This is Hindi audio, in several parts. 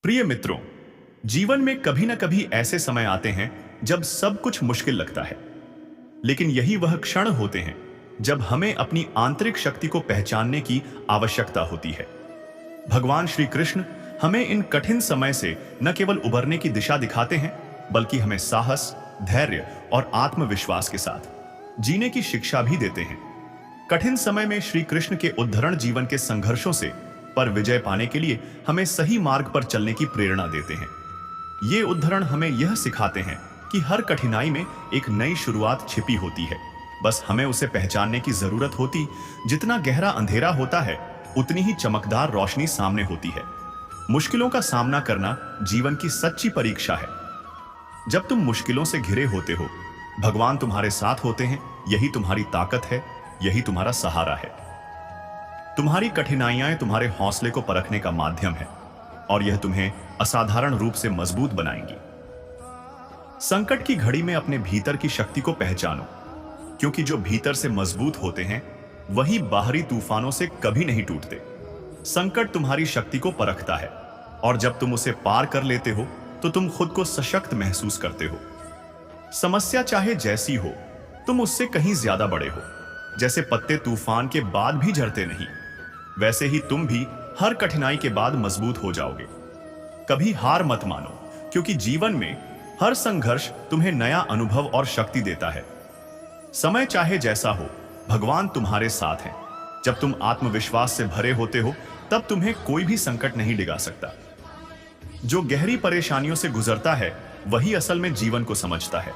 प्रिय मित्रों, जीवन में कभी ना कभी ऐसे समय आते हैं जब सब कुछ मुश्किल लगता है। लेकिन यही वह क्षण होते हैं जब हमें अपनी आंतरिक शक्ति को पहचानने की आवश्यकता होती है। भगवान श्री कृष्ण हमें इन कठिन समय से न केवल उबरने की दिशा दिखाते हैं, बल्कि हमें साहस, धैर्य और आत्मविश्वास के साथ जीने की शिक्षा भी देते हैं। कठिन समय में श्री कृष्ण के उद्धरण जीवन के संघर्षों से पर विजय पाने के लिए हमें सही मार्ग पर चलने की प्रेरणा देते हैं। ये उद्धरण हमें यह सिखाते हैं कि हर कठिनाई में एक नई शुरुआत छिपी होती है। बस हमें उसे पहचानने की जरूरत होती। जितना गहरा अंधेरा होता है, उतनी ही चमकदार रोशनी सामने होती है। मुश्किलों का सामना करना जीवन की सच्ची परीक्षा है। जब तुम मुश्किलों से घिरे होते हो, भगवान तुम्हारे साथ होते हैं। यही तुम्हारी ताकत है, यही तुम्हारा सहारा है। तुम्हारी कठिनाइयां तुम्हारे हौसले को परखने का माध्यम है और यह तुम्हें असाधारण रूप से मजबूत बनाएंगी। संकट की घड़ी में अपने भीतर की शक्ति को पहचानो, क्योंकि जो भीतर से मजबूत होते हैं वही बाहरी तूफानों से कभी नहीं टूटते। संकट तुम्हारी शक्ति को परखता है और जब तुम उसे पार कर लेते हो तो तुम खुद को सशक्त महसूस करते हो। समस्या चाहे जैसी हो, तुम उससे कहीं ज्यादा बड़े हो। जैसे पत्ते तूफान के बाद भी झड़ते नहीं, वैसे ही तुम भी हर कठिनाई के बाद मजबूत हो जाओगे। कभी हार मत मानो, क्योंकि जीवन में हर संघर्ष तुम्हें नया अनुभव और शक्ति देता है। समय चाहे जैसा हो, भगवान तुम्हारे साथ हैं। जब तुम आत्मविश्वास से भरे होते हो, तब तुम्हें कोई भी संकट नहीं डिगा सकता। जो गहरी परेशानियों से गुजरता है, वही असल में जीवन को समझता है।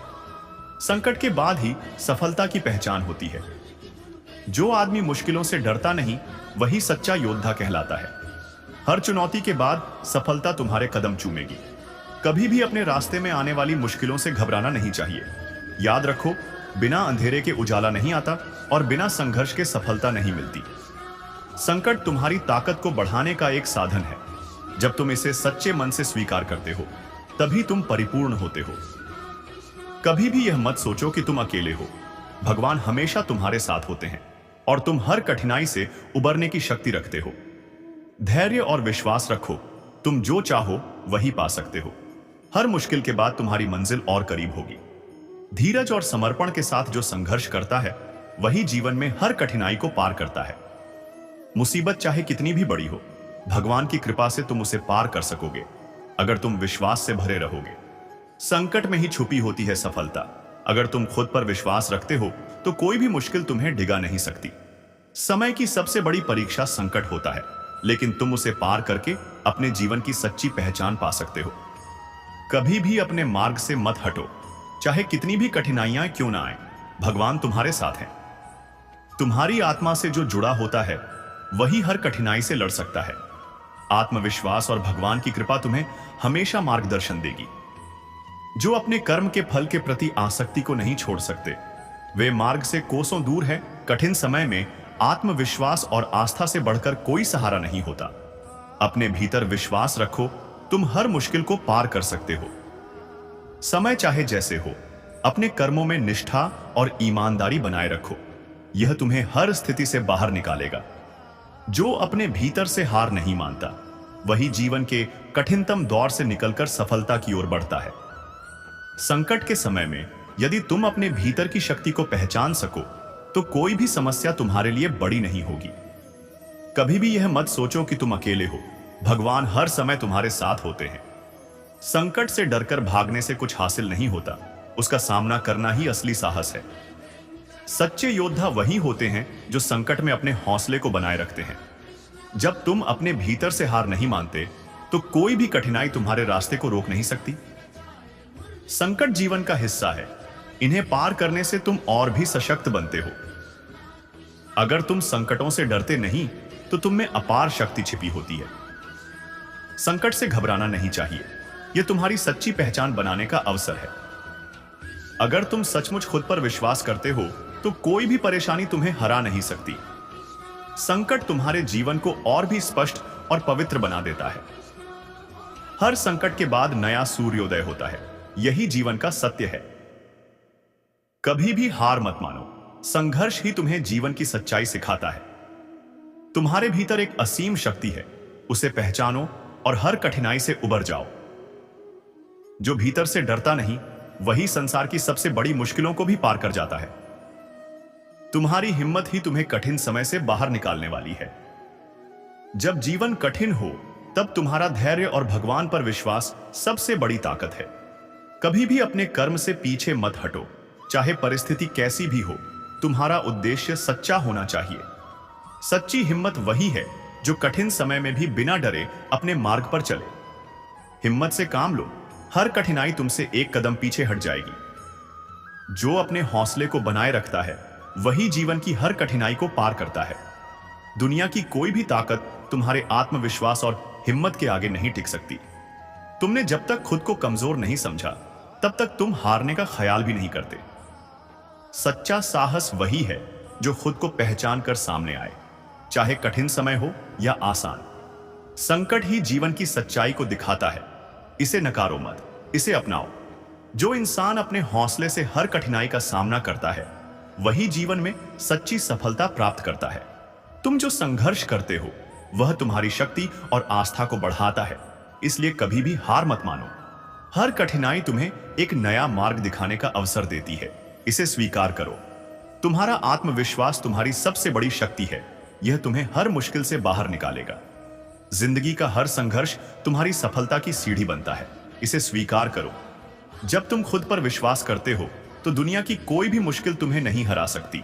संकट के बाद ही सफलता की पहचान होती है। जो आदमी मुश्किलों से डरता नहीं, वही सच्चा योद्धा कहलाता है। हर चुनौती के बाद सफलता तुम्हारे कदम चूमेगी। कभी भी अपने रास्ते में आने वाली मुश्किलों से घबराना नहीं चाहिए। याद रखो, बिना अंधेरे के उजाला नहीं आता और बिना संघर्ष के सफलता नहीं मिलती। संकट तुम्हारी ताकत को बढ़ाने का एक साधन है। जब तुम इसे सच्चे मन से स्वीकार करते हो, तभी तुम परिपूर्ण होते हो। कभी भी यह मत सोचो कि तुम अकेले हो। भगवान हमेशा तुम्हारे साथ होते हैं और तुम हर कठिनाई से उबरने की शक्ति रखते हो। धैर्य और विश्वास रखो, तुम जो चाहो वही पा सकते हो। हर मुश्किल के बाद तुम्हारी मंजिल और करीब होगी। धीरज और समर्पण के साथ जो संघर्ष करता है, वही जीवन में हर कठिनाई को पार करता है। मुसीबत चाहे कितनी भी बड़ी हो, भगवान की कृपा से तुम उसे पार कर सकोगे, अगर तुम विश्वास से भरे रहोगे। संकट में ही छुपी होती है सफलता। अगर तुम खुद पर विश्वास रखते हो, तो कोई भी मुश्किल तुम्हें डिगा नहीं सकती। समय की सबसे बड़ी परीक्षा संकट होता है, लेकिन तुम उसे पार करके अपने जीवन की सच्ची पहचान पा सकते हो। कभी भी अपने मार्ग से मत हटो, चाहे कितनी भी कठिनाइयां क्यों ना आए। भगवान तुम्हारे साथ हैं। तुम्हारी आत्मा से जो जुड़ा होता है, वही हर कठिनाई से लड़ सकता है। आत्मविश्वास और भगवान की कृपा तुम्हें हमेशा मार्गदर्शन देगी। जो अपने कर्म के फल के प्रति आसक्ति को नहीं छोड़ सकते, वे मार्ग से कोसों दूर है। कठिन समय में आत्मविश्वास और आस्था से बढ़कर कोई सहारा नहीं होता। अपने भीतर विश्वास रखो, तुम हर मुश्किल को पार कर सकते हो। समय चाहे जैसे हो, अपने कर्मों में निष्ठा और ईमानदारी बनाए रखो। यह तुम्हें हर स्थिति से बाहर निकालेगा। जो अपने भीतर से हार नहीं मानता, वही जीवन के कठिनतम दौर से निकलकर सफलता की ओर बढ़ता है। संकट के समय में यदि तुम अपने भीतर की शक्ति को पहचान सको, तो कोई भी समस्या तुम्हारे लिए बड़ी नहीं होगी। कभी भी यह मत सोचो कि तुम अकेले हो। भगवान हर समय तुम्हारे साथ होते हैं। संकट से डरकर भागने से कुछ हासिल नहीं होता, उसका सामना करना ही असली साहस है। सच्चे योद्धा वही होते हैं जो संकट में अपने हौसले को बनाए रखते हैं। जब तुम अपने भीतर से हार नहीं मानते, तो कोई भी कठिनाई तुम्हारे रास्ते को रोक नहीं सकती। संकट जीवन का हिस्सा है। इन्हें पार करने से तुम और भी सशक्त बनते हो। अगर तुम संकटों से डरते नहीं, तो तुम में अपार शक्ति छिपी होती है। संकट से घबराना नहीं चाहिए। यह तुम्हारी सच्ची पहचान बनाने का अवसर है। अगर तुम सचमुच खुद पर विश्वास करते हो, तो कोई भी परेशानी तुम्हें हरा नहीं सकती। संकट तुम्हारे जीवन को और भी स्पष्ट और पवित्र बना देता है। हर संकट के बाद नया सूर्योदय होता है। यही जीवन का सत्य है। कभी भी हार मत मानो। संघर्ष ही तुम्हें जीवन की सच्चाई सिखाता है। तुम्हारे भीतर एक असीम शक्ति है, उसे पहचानो और हर कठिनाई से उबर जाओ। जो भीतर से डरता नहीं, वही संसार की सबसे बड़ी मुश्किलों को भी पार कर जाता है। तुम्हारी हिम्मत ही तुम्हें कठिन समय से बाहर निकालने वाली है। जब जीवन कठिन हो, तब तुम्हारा धैर्य और भगवान पर विश्वास सबसे बड़ी ताकत है। कभी भी अपने कर्म से पीछे मत हटो, चाहे परिस्थिति कैसी भी हो। तुम्हारा उद्देश्य सच्चा होना चाहिए। सच्ची हिम्मत वही है जो कठिन समय में भी बिना डरे अपने मार्ग पर चले। हिम्मत से काम लो, हर कठिनाई तुमसे एक कदम पीछे हट जाएगी। जो अपने हौसले को बनाए रखता है, वही जीवन की हर कठिनाई को पार करता है। दुनिया की कोई भी ताकत तुम्हारे आत्मविश्वास और हिम्मत के आगे नहीं टिक सकती। तुमने जब तक खुद को कमजोर नहीं समझा, तब तक तुम हारने का ख्याल भी नहीं करते। सच्चा साहस वही है जो खुद को पहचान कर सामने आए, चाहे कठिन समय हो या आसान। संकट ही जीवन की सच्चाई को दिखाता है। इसे नकारो मत, इसे अपनाओ। जो इंसान अपने हौसले से हर कठिनाई का सामना करता है, वही जीवन में सच्ची सफलता प्राप्त करता है। तुम जो संघर्ष करते हो, वह तुम्हारी शक्ति और आस्था को बढ़ाता है। इसलिए कभी भी हार मत मानो। हर कठिनाई तुम्हें एक नया मार्ग दिखाने का अवसर देती है। इसे स्वीकार करो। तुम्हारा आत्मविश्वास तुम्हारी सबसे बड़ी शक्ति है। यह तुम्हें हर मुश्किल से बाहर निकालेगा। जिंदगी का हर संघर्ष तुम्हारी सफलता की सीढ़ी बनता है। इसे स्वीकार करो। जब तुम खुद पर विश्वास करते हो, तो दुनिया की कोई भी मुश्किल तुम्हें नहीं हरा सकती।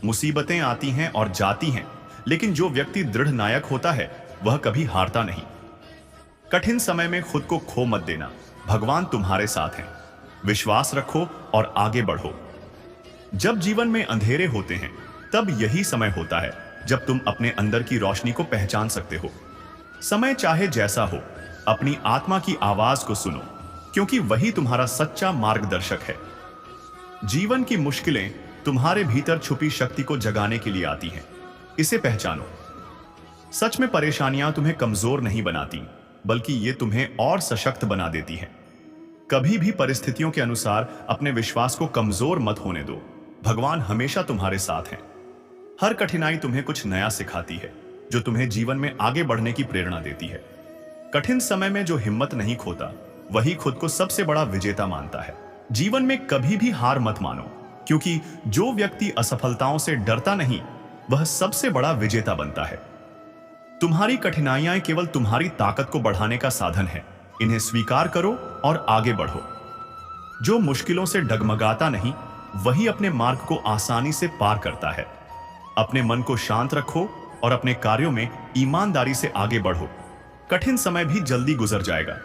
मुसीबतें आती हैं और जाती हैं, लेकिन जो व्यक्ति दृढ़ नायक होता है, वह कभी हारता नहीं। कठिन समय में खुद को खो मत देना। भगवान तुम्हारे साथ हैं। विश्वास रखो और आगे बढ़ो। जब जीवन में अंधेरे होते हैं, तब यही समय होता है जब तुम अपने अंदर की रोशनी को पहचान सकते हो। समय चाहे जैसा हो, अपनी आत्मा की आवाज को सुनो, क्योंकि वही तुम्हारा सच्चा मार्गदर्शक है। जीवन की मुश्किलें तुम्हारे भीतर छुपी शक्ति को जगाने के लिए आती हैं। इसे पहचानो। सच में परेशानियां तुम्हें कमजोर नहीं बनाती, बल्कि ये तुम्हें और सशक्त बना देती हैं। कभी भी परिस्थितियों के अनुसार अपने विश्वास को कमजोर मत होने दो। भगवान हमेशा तुम्हारे साथ हैं। हर कठिनाई तुम्हें कुछ नया सिखाती है, जो तुम्हें जीवन में आगे बढ़ने की प्रेरणा देती है। कठिन समय में जो हिम्मत नहीं खोता, वही खुद को सबसे बड़ा विजेता मानता है। जीवन में कभी भी हार मत मानो, क्योंकि जो व्यक्ति असफलताओं से डरता नहीं, वह सबसे बड़ा विजेता बनता है। तुम्हारी कठिनाइयां केवल तुम्हारी ताकत को बढ़ाने का साधन है। इन्हें स्वीकार करो और आगे बढ़ो। जो मुश्किलों से डगमगाता नहीं, वही अपने मार्ग को आसानी से पार करता है। अपने मन को शांत रखो और अपने कार्यों में ईमानदारी से आगे बढ़ो। कठिन समय भी जल्दी गुजर जाएगा।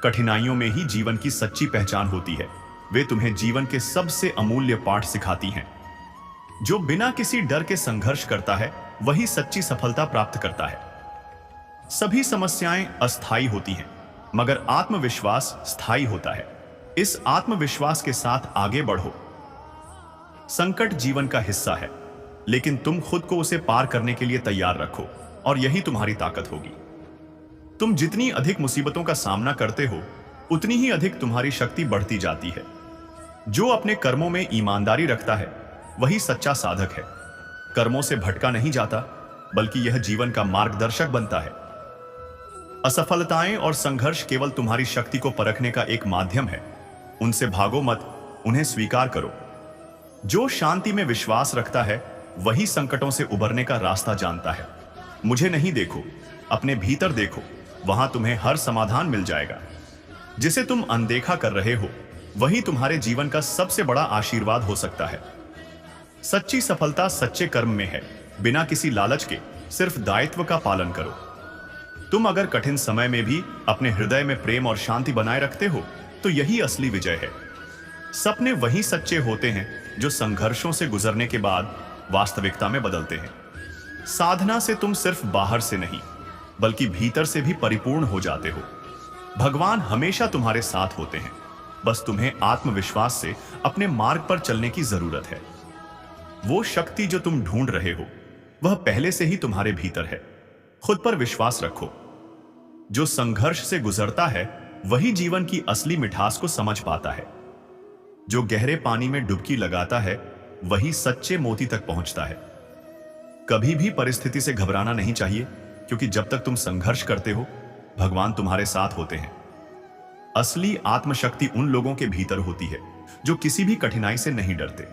कठिनाइयों में ही जीवन की सच्ची पहचान होती है। वे तुम्हें जीवन के सबसे अमूल्य पाठ सिखाती हैं। जो बिना किसी डर के संघर्ष करता है, वही सच्ची सफलता प्राप्त करता है। सभी समस्याएं अस्थायी होती हैं, मगर आत्मविश्वास स्थायी होता है। इस आत्मविश्वास के साथ आगे बढ़ो। संकट जीवन का हिस्सा है, लेकिन तुम खुद को उसे पार करने के लिए तैयार रखो, और यही तुम्हारी ताकत होगी। तुम जितनी अधिक मुसीबतों का सामना करते हो, उतनी ही अधिक तुम्हारी शक्ति बढ़ती जाती है। जो अपने कर्मों में ईमानदारी रखता है, वही सच्चा साधक है। कर्मों से भटका नहीं जाता, बल्कि यह जीवन का मार्गदर्शक बनता है। असफलताएं और संघर्ष केवल तुम्हारी शक्ति को परखने का एक माध्यम है। उनसे भागो मत, उन्हें स्वीकार करो। जो शांति में विश्वास रखता है, वही संकटों से उबरने का रास्ता जानता है। मुझे नहीं देखो, अपने भीतर देखो, वहां तुम्हें हर समाधान मिल जाएगा। जिसे तुम अनदेखा कर रहे हो, वही तुम्हारे जीवन का सबसे बड़ा आशीर्वाद हो सकता है। सच्ची सफलता सच्चे कर्म में है, बिना किसी लालच के। सिर्फ दायित्व का पालन करो। तुम अगर कठिन समय में भी अपने हृदय में प्रेम और शांति बनाए रखते हो, तो यही असली विजय है। सपने वही सच्चे होते हैं जो संघर्षों से गुजरने के बाद वास्तविकता में बदलते हैं। साधना से तुम सिर्फ बाहर से नहीं, बल्कि भीतर से भी परिपूर्ण हो जाते हो। भगवान हमेशा तुम्हारे साथ होते हैं। बस तुम्हें आत्मविश्वास से अपने मार्ग पर चलने की जरूरत है। वो शक्ति जो तुम ढूंढ रहे हो, वह पहले से ही तुम्हारे भीतर है। खुद पर विश्वास रखो। जो संघर्ष से गुजरता है, वही जीवन की असली मिठास को समझ पाता है। जो गहरे पानी में डुबकी लगाता है, वही सच्चे मोती तक पहुंचता है। कभी भी परिस्थिति से घबराना नहीं चाहिए, क्योंकि जब तक तुम संघर्ष करते हो, भगवान तुम्हारे साथ होते हैं। असली आत्मशक्ति उन लोगों के भीतर होती है जो किसी भी कठिनाई से नहीं डरते।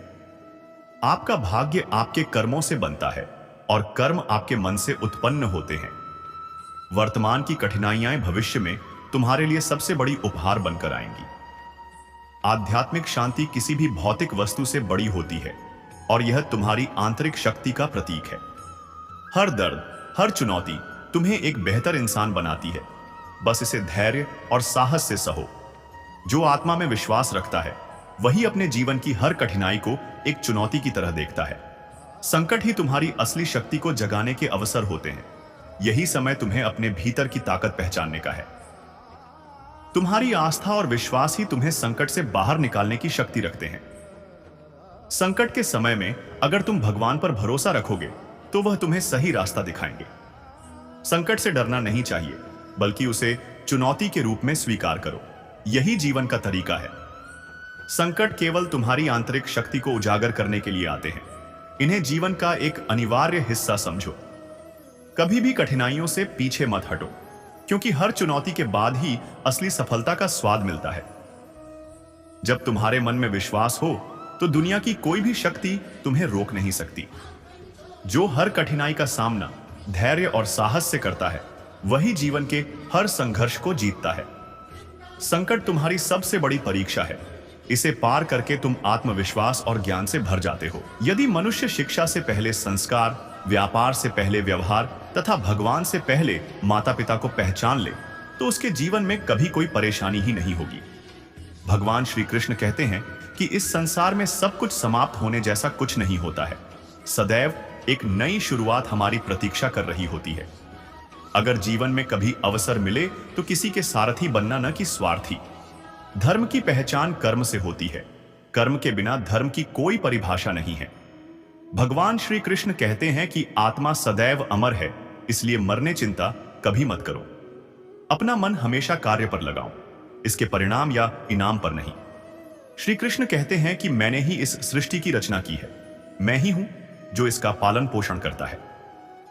आपका भाग्य आपके कर्मों से बनता है और कर्म आपके मन से उत्पन्न होते हैं। वर्तमान की कठिनाइयां भविष्य में तुम्हारे लिए सबसे बड़ी उपहार बनकर आएंगी। आध्यात्मिक शांति किसी भी भौतिक वस्तु से बड़ी होती है और यह तुम्हारी आंतरिक शक्ति का प्रतीक है। हर दर्द, हर चुनौती तुम्हें एक बेहतर इंसान बनाती है। बस इसे धैर्य और साहस से सहो। जो आत्मा में विश्वास रखता है वही अपने जीवन की हर कठिनाई को एक चुनौती की तरह देखता है। संकट ही तुम्हारी असली शक्ति को जगाने के अवसर होते हैं। यही समय तुम्हें अपने भीतर की ताकत पहचानने का है। तुम्हारी आस्था और विश्वास ही तुम्हें संकट से बाहर निकालने की शक्ति रखते हैं। संकट के समय में अगर तुम भगवान पर भरोसा रखोगे तो वह तुम्हें सही रास्ता दिखाएंगे। संकट से डरना नहीं चाहिए, बल्कि उसे चुनौती के रूप में स्वीकार करो। यही जीवन का तरीका है। संकट केवल तुम्हारी आंतरिक शक्ति को उजागर करने के लिए आते हैं। इन्हें जीवन का एक अनिवार्य हिस्सा समझो। कभी भी कठिनाइयों से पीछे मत हटो, क्योंकि हर चुनौती के बाद ही असली सफलता का स्वाद मिलता है। जब तुम्हारे मन में विश्वास हो तो दुनिया की कोई भी शक्ति तुम्हें रोक नहीं सकती। जो हर कठिनाई का सामना धैर्य और साहस से करता है वही जीवन के हर संघर्ष को जीतता है। संकट तुम्हारी सबसे बड़ी परीक्षा है। इसे पार करके तुम आत्मविश्वास और ज्ञान से भर जाते हो। यदि मनुष्य शिक्षा से पहले संस्कार, व्यापार से पहले व्यवहार तथा भगवान से पहले माता पिता को पहचान ले तो उसके जीवन में कभी कोई परेशानी ही नहीं होगी। भगवान श्री कृष्ण कहते हैं कि इस संसार में सब कुछ समाप्त होने जैसा कुछ नहीं होता है। सदैव एक नई शुरुआत हमारी प्रतीक्षा कर रही होती है। अगर जीवन में कभी अवसर मिले तो किसी के सारथी बनना न कि स्वार्थी। धर्म की पहचान कर्म से होती है। कर्म के बिना धर्म की कोई परिभाषा नहीं है। भगवान श्री कृष्ण कहते हैं कि आत्मा सदैव अमर है, इसलिए मरने चिंता कभी मत करो। अपना मन हमेशा कार्य पर लगाओ, इसके परिणाम या इनाम पर नहीं। श्री कृष्ण कहते हैं कि मैंने ही इस सृष्टि की रचना की है। मैं ही हूं जो इसका पालन पोषण करता है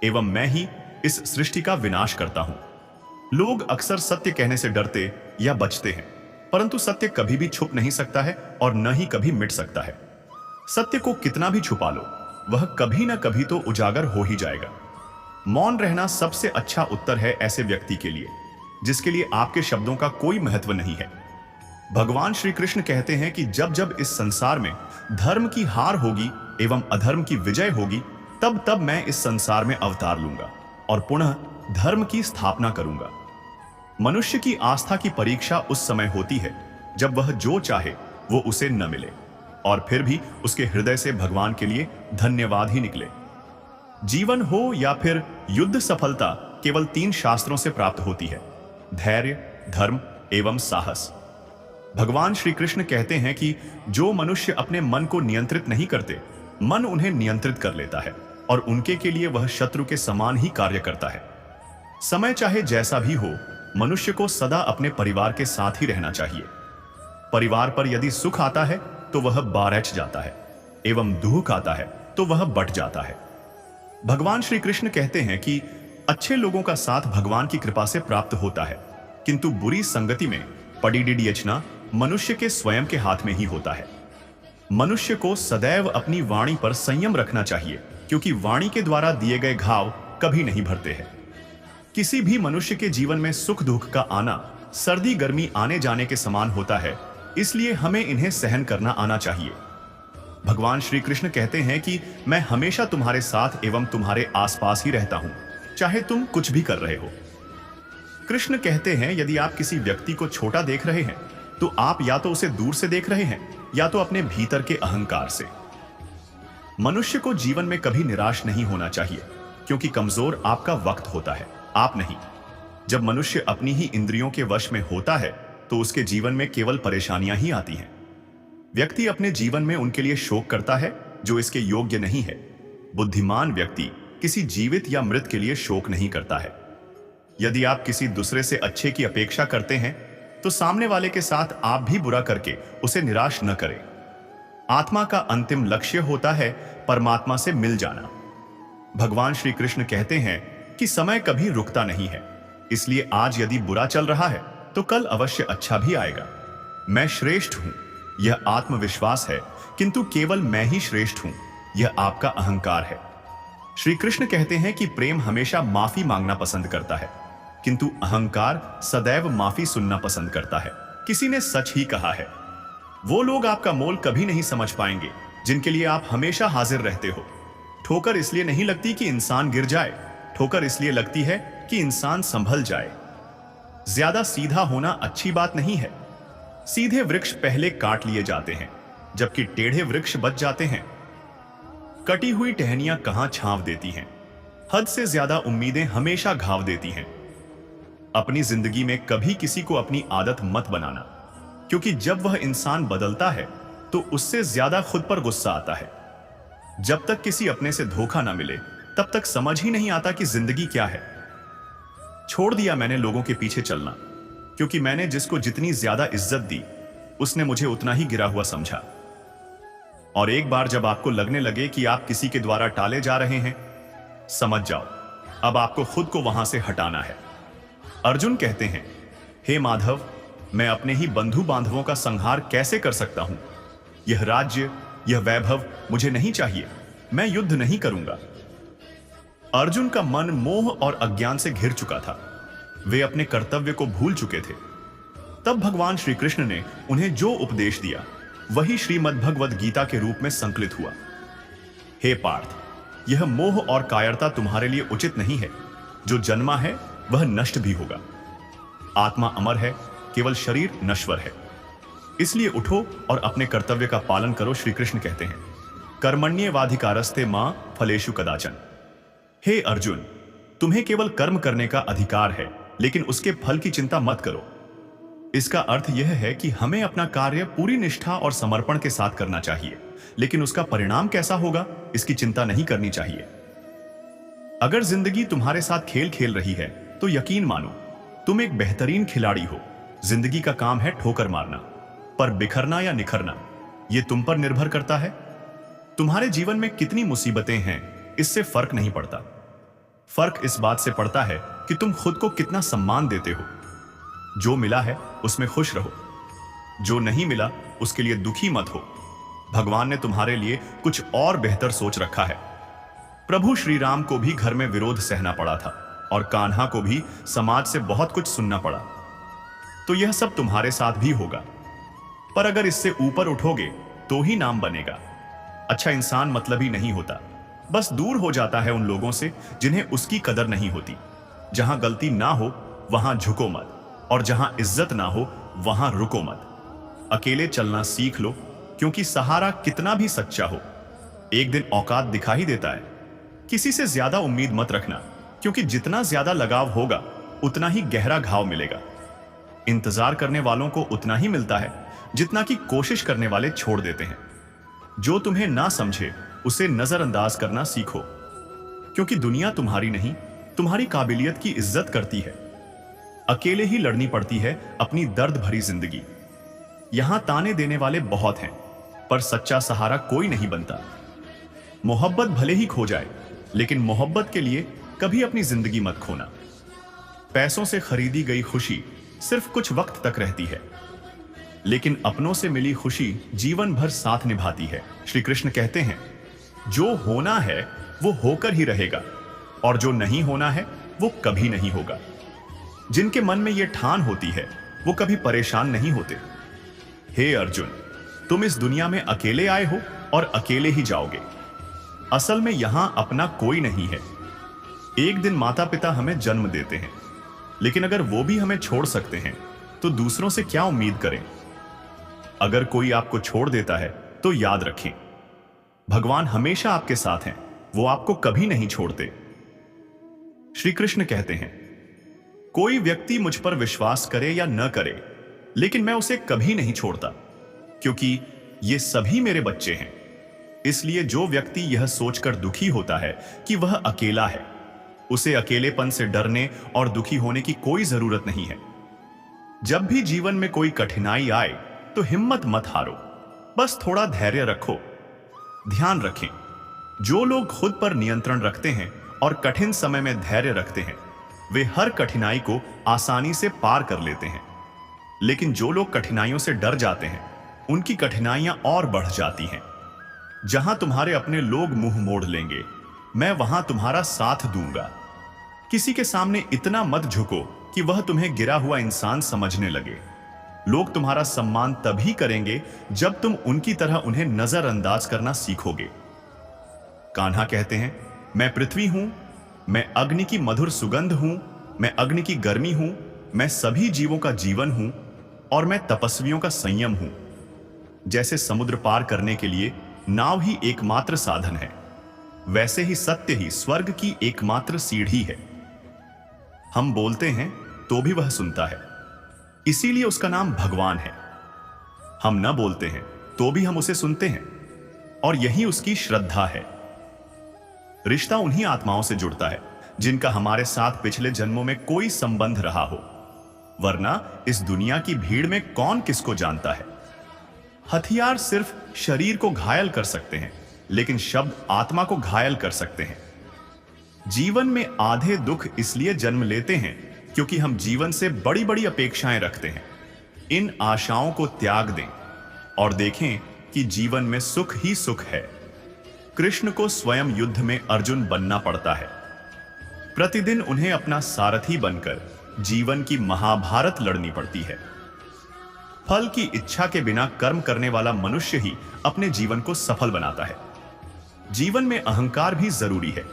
एवं मैं ही इस सृष्टि का विनाश करता हूं। लोग अक्सर सत्य कहने से डरते या बचते हैं, परंतु सत्य कभी भी छुप नहीं सकता है और न ही कभी मिट सकता है। सत्य को कितना भी छुपा लो, वह कभी ना कभी तो उजागर हो ही जाएगा। मौन रहना सबसे अच्छा उत्तर है ऐसे व्यक्ति के लिए जिसके लिए आपके शब्दों का कोई महत्व नहीं है। भगवान श्री कृष्ण कहते हैं कि जब जब इस संसार में धर्म की हार होगी एवं अधर्म की विजय होगी, तब तब मैं इस संसार में अवतार लूंगा और पुनः धर्म की स्थापना करूंगा। मनुष्य की आस्था की परीक्षा उस समय होती है जब वह जो चाहे वो उसे न मिले और फिर भी उसके हृदय से भगवान के लिए धन्यवाद ही निकले। जीवन हो या फिर युद्ध, सफलता केवल 3 शास्त्रों से प्राप्त होती है: धैर्य, धर्म एवं साहस। भगवान श्री कृष्ण कहते हैं कि जो मनुष्य अपने मन को नियंत्रित नहीं करते, मन उन्हें नियंत्रित कर लेता है और उनके के लिए वह शत्रु के समान ही कार्य करता है। समय चाहे जैसा भी हो, मनुष्य को सदा अपने परिवार के साथ ही रहना चाहिए। परिवार पर यदि सुख आता है तो वह बारैच जाता है एवं दुख आता है तो वह बट जाता है। भगवान श्री कृष्ण कहते हैं कि अच्छे लोगों का साथ भगवान की कृपा से प्राप्त होता है, किंतु बुरी संगति में पड़ीडियचना मनुष्य के स्वयं के हाथ में ही होता है। मनुष्य को सदैव अपनी वाणी पर संयम रखना चाहिए, क्योंकि वाणी के द्वारा दिए गए घाव कभी नहीं भरते हैं। किसी भी मनुष्य के जीवन में सुख दुख का आना सर्दी गर्मी आने जाने के समान होता है, इसलिए हमें इन्हें सहन करना आना चाहिए। भगवान श्री कृष्ण कहते हैं कि मैं हमेशा तुम्हारे साथ एवं तुम्हारे आसपास ही रहता हूं, चाहे तुम कुछ भी कर रहे हो। कृष्ण कहते हैं यदि आप किसी व्यक्ति को छोटा देख रहे हैं तो आप या तो उसे दूर से देख रहे हैं या तो अपने भीतर के अहंकार से। मनुष्य को जीवन में कभी निराश नहीं होना चाहिए, क्योंकि कमजोर आपका वक्त होता है, आप नहीं। जब मनुष्य अपनी ही इंद्रियों के वश में होता है तो उसके जीवन में केवल परेशानियां ही आती हैं। व्यक्ति अपने जीवन में उनके लिए शोक करता है जो इसके योग्य नहीं है। बुद्धिमान व्यक्ति किसी जीवित या मृत के लिए शोक नहीं करता है। यदि आप किसी दूसरे से अच्छे की अपेक्षा करते हैं तो सामने वाले के साथ आप भी बुरा करके उसे निराश न करें। आत्मा का अंतिम लक्ष्य होता है परमात्मा से मिल जाना। भगवान श्री कृष्ण कहते हैं कि समय कभी रुकता नहीं है। इसलिए आज यदि बुरा चल रहा है तो कल अवश्य अच्छा भी आएगा। मैं श्रेष्ठ हूं, यह आत्मविश्वास है, किंतु केवल मैं ही श्रेष्ठ हूं, यह आपका अहंकार है। श्री कृष्ण कहते हैं कि प्रेम हमेशा माफी मांगना पसंद करता है, किंतु अहंकार सदैव माफी सुनना पसंद करता है। किसी ने सच ही कहा है, वो लोग आपका मोल कभी नहीं समझ पाएंगे जिनके लिए आप हमेशा हाजिर रहते हो। ठोकर इसलिए नहीं लगती कि इंसान गिर जाए, ठोकर इसलिए लगती है कि इंसान संभल जाए। ज्यादा सीधा होना अच्छी बात नहीं है। सीधे वृक्ष पहले काट लिए जाते हैं, जबकि टेढ़े वृक्ष बच जाते हैं। कटी हुई टहनियां कहां छांव देती हैं। हद से ज्यादा उम्मीदें हमेशा घाव देती हैं। अपनी जिंदगी में कभी किसी को अपनी आदत मत बनाना, क्योंकि जब वह इंसान बदलता है तो उससे ज्यादा खुद पर गुस्सा आता है। जब तक किसी अपने से धोखा ना मिले तब तक समझ ही नहीं आता कि जिंदगी क्या है। छोड़ दिया मैंने लोगों के पीछे चलना, क्योंकि मैंने जिसको जितनी ज्यादा इज्जत दी उसने मुझे उतना ही गिरा हुआ समझा। और एक बार जब आपको लगने लगे कि आप किसी के द्वारा टाले जा रहे हैं, समझ जाओ अब आपको खुद को वहां से हटाना है। अर्जुन कहते हैं, हे माधव, मैं अपने ही बंधु बांधवों का संहार कैसे कर सकता हूं? यह राज्य, यह वैभव मुझे नहीं चाहिए, मैं युद्ध नहीं करूंगा। अर्जुन का मन मोह और अज्ञान से घिर चुका था। वे अपने कर्तव्य को भूल चुके थे। तब भगवान श्री कृष्ण ने उन्हें जो उपदेश दिया वही श्रीमद् भगवद गीता के रूप में संकलित हुआ। हे पार्थ, यह मोह और कायरता तुम्हारे लिए उचित नहीं है। जो जन्मा है वह नष्ट भी होगा। आत्मा अमर है, केवल शरीर नश्वर है। इसलिए उठो और अपने कर्तव्य का पालन करो। श्री कृष्ण कहते हैं, कर्मण्येवाधिकारस्ते मां फलेषु कदाचन। हे अर्जुन, तुम्हें केवल कर्म करने का अधिकार है, लेकिन उसके फल की चिंता मत करो। इसका अर्थ यह है कि हमें अपना कार्य पूरी निष्ठा और समर्पण के साथ करना चाहिए, लेकिन उसका परिणाम कैसा होगा इसकी चिंता नहीं करनी चाहिए। अगर जिंदगी तुम्हारे साथ खेल खेल रही है तो यकीन मानो तुम एक बेहतरीन खिलाड़ी हो। जिंदगी का काम है ठोकर मारना, पर बिखरना या निखरना यह तुम पर निर्भर करता है। तुम्हारे जीवन में कितनी मुसीबतें हैं इससे फर्क नहीं पड़ता। फर्क इस बात से पड़ता है कि तुम खुद को कितना सम्मान देते हो। जो मिला है उसमें खुश रहो, जो नहीं मिला उसके लिए दुखी मत हो। भगवान ने तुम्हारे लिए कुछ और बेहतर सोच रखा है। प्रभु श्री राम को भी घर में विरोध सहना पड़ा था और कान्हा को भी समाज से बहुत कुछ सुनना पड़ा। तो यह सब तुम्हारे साथ भी होगा, पर अगर इससे ऊपर उठोगे तो ही नाम बनेगा। अच्छा इंसान मतलबी नहीं होता, बस दूर हो जाता है उन लोगों से जिन्हें उसकी कदर नहीं होती। जहां गलती ना हो वहां झुको मत, और जहां इज्जत ना हो वहां रुको मत। अकेले चलना सीख लो, क्योंकि सहारा कितना भी सच्चा हो एक दिन औकात दिखा ही देता है। किसी से ज्यादा उम्मीद मत रखना, क्योंकि जितना ज्यादा लगाव होगा उतना ही गहरा घाव मिलेगा। इंतजार करने वालों को उतना ही मिलता है जितना कि कोशिश करने वाले छोड़ देते हैं। जो तुम्हें ना समझे उसे नजरअंदाज करना सीखो, क्योंकि दुनिया तुम्हारी नहीं, तुम्हारी काबिलियत की इज्जत करती है। अकेले ही लड़नी पड़ती है अपनी दर्द भरी जिंदगी। यहां ताने देने वाले बहुत हैं, पर सच्चा सहारा कोई नहीं बनता। मोहब्बत भले ही खो जाए, लेकिन मोहब्बत के लिए कभी अपनी जिंदगी मत खोना। पैसों से खरीदी गई खुशी सिर्फ कुछ वक्त तक रहती है, लेकिन अपनों से मिली खुशी जीवन भर साथ निभाती है। श्री कृष्ण कहते हैं, जो होना है वो होकर ही रहेगा, और जो नहीं होना है वो कभी नहीं होगा। जिनके मन में यह ठान होती है वो कभी परेशान नहीं होते। हे अर्जुन, तुम इस दुनिया में अकेले आए हो और अकेले ही जाओगे। असल में यहां अपना कोई नहीं है। एक दिन माता पिता हमें जन्म देते हैं, लेकिन अगर वो भी हमें छोड़ सकते हैं तो दूसरों से क्या उम्मीद करें। अगर कोई आपको छोड़ देता है तो याद रखें, भगवान हमेशा आपके साथ हैं, वो आपको कभी नहीं छोड़ते। श्री कृष्ण कहते हैं, कोई व्यक्ति मुझ पर विश्वास करे या न करे, लेकिन मैं उसे कभी नहीं छोड़ता, क्योंकि ये सभी मेरे बच्चे हैं। इसलिए जो व्यक्ति यह सोचकर दुखी होता है कि वह अकेला है, उसे अकेलेपन से डरने और दुखी होने की कोई जरूरत नहीं है। जब भी जीवन में कोई कठिनाई आए तो हिम्मत मत हारो, बस थोड़ा धैर्य रखो। ध्यान रखें, जो लोग खुद पर नियंत्रण रखते हैं और कठिन समय में धैर्य रखते हैं, वे हर कठिनाई को आसानी से पार कर लेते हैं। लेकिन जो लोग कठिनाइयों से डर जाते हैं, उनकी कठिनाइयां और बढ़ जाती हैं। जहां तुम्हारे अपने लोग मुंह मोड़ लेंगे, मैं वहां तुम्हारा साथ दूंगा। किसी के सामने इतना मत झुको कि वह तुम्हें गिरा हुआ इंसान समझने लगे। लोग तुम्हारा सम्मान तभी करेंगे जब तुम उनकी तरह उन्हें नजरअंदाज करना सीखोगे। कान्हा कहते हैं, मैं पृथ्वी हूं, मैं अग्नि की मधुर सुगंध हूं, मैं अग्नि की गर्मी हूं, मैं सभी जीवों का जीवन हूं और मैं तपस्वियों का संयम हूं। जैसे समुद्र पार करने के लिए नाव ही एकमात्र साधन है, वैसे ही सत्य ही स्वर्ग की एकमात्र सीढ़ी है। हम बोलते हैं तो भी वह सुनता है, इसीलिए उसका नाम भगवान है। हम न बोलते हैं तो भी हम उसे सुनते हैं, और यही उसकी श्रद्धा है। रिश्ता उन्हीं आत्माओं से जुड़ता है जिनका हमारे साथ पिछले जन्मों में कोई संबंध रहा हो, वरना इस दुनिया की भीड़ में कौन किसको जानता है। हथियार सिर्फ शरीर को घायल कर सकते हैं, लेकिन शब्द आत्मा को घायल कर सकते हैं। जीवन में आधे दुख इसलिए जन्म लेते हैं क्योंकि हम जीवन से बड़ी बड़ी अपेक्षाएं रखते हैं। इन आशाओं को त्याग दें और देखें कि जीवन में सुख ही सुख है। कृष्ण को स्वयं युद्ध में अर्जुन बनना पड़ता है। प्रतिदिन उन्हें अपना सारथी बनकर जीवन की महाभारत लड़नी पड़ती है। फल की इच्छा के बिना कर्म करने वाला मनुष्य ही अपने जीवन को सफल बनाता है। जीवन में अहंकार भी जरूरी है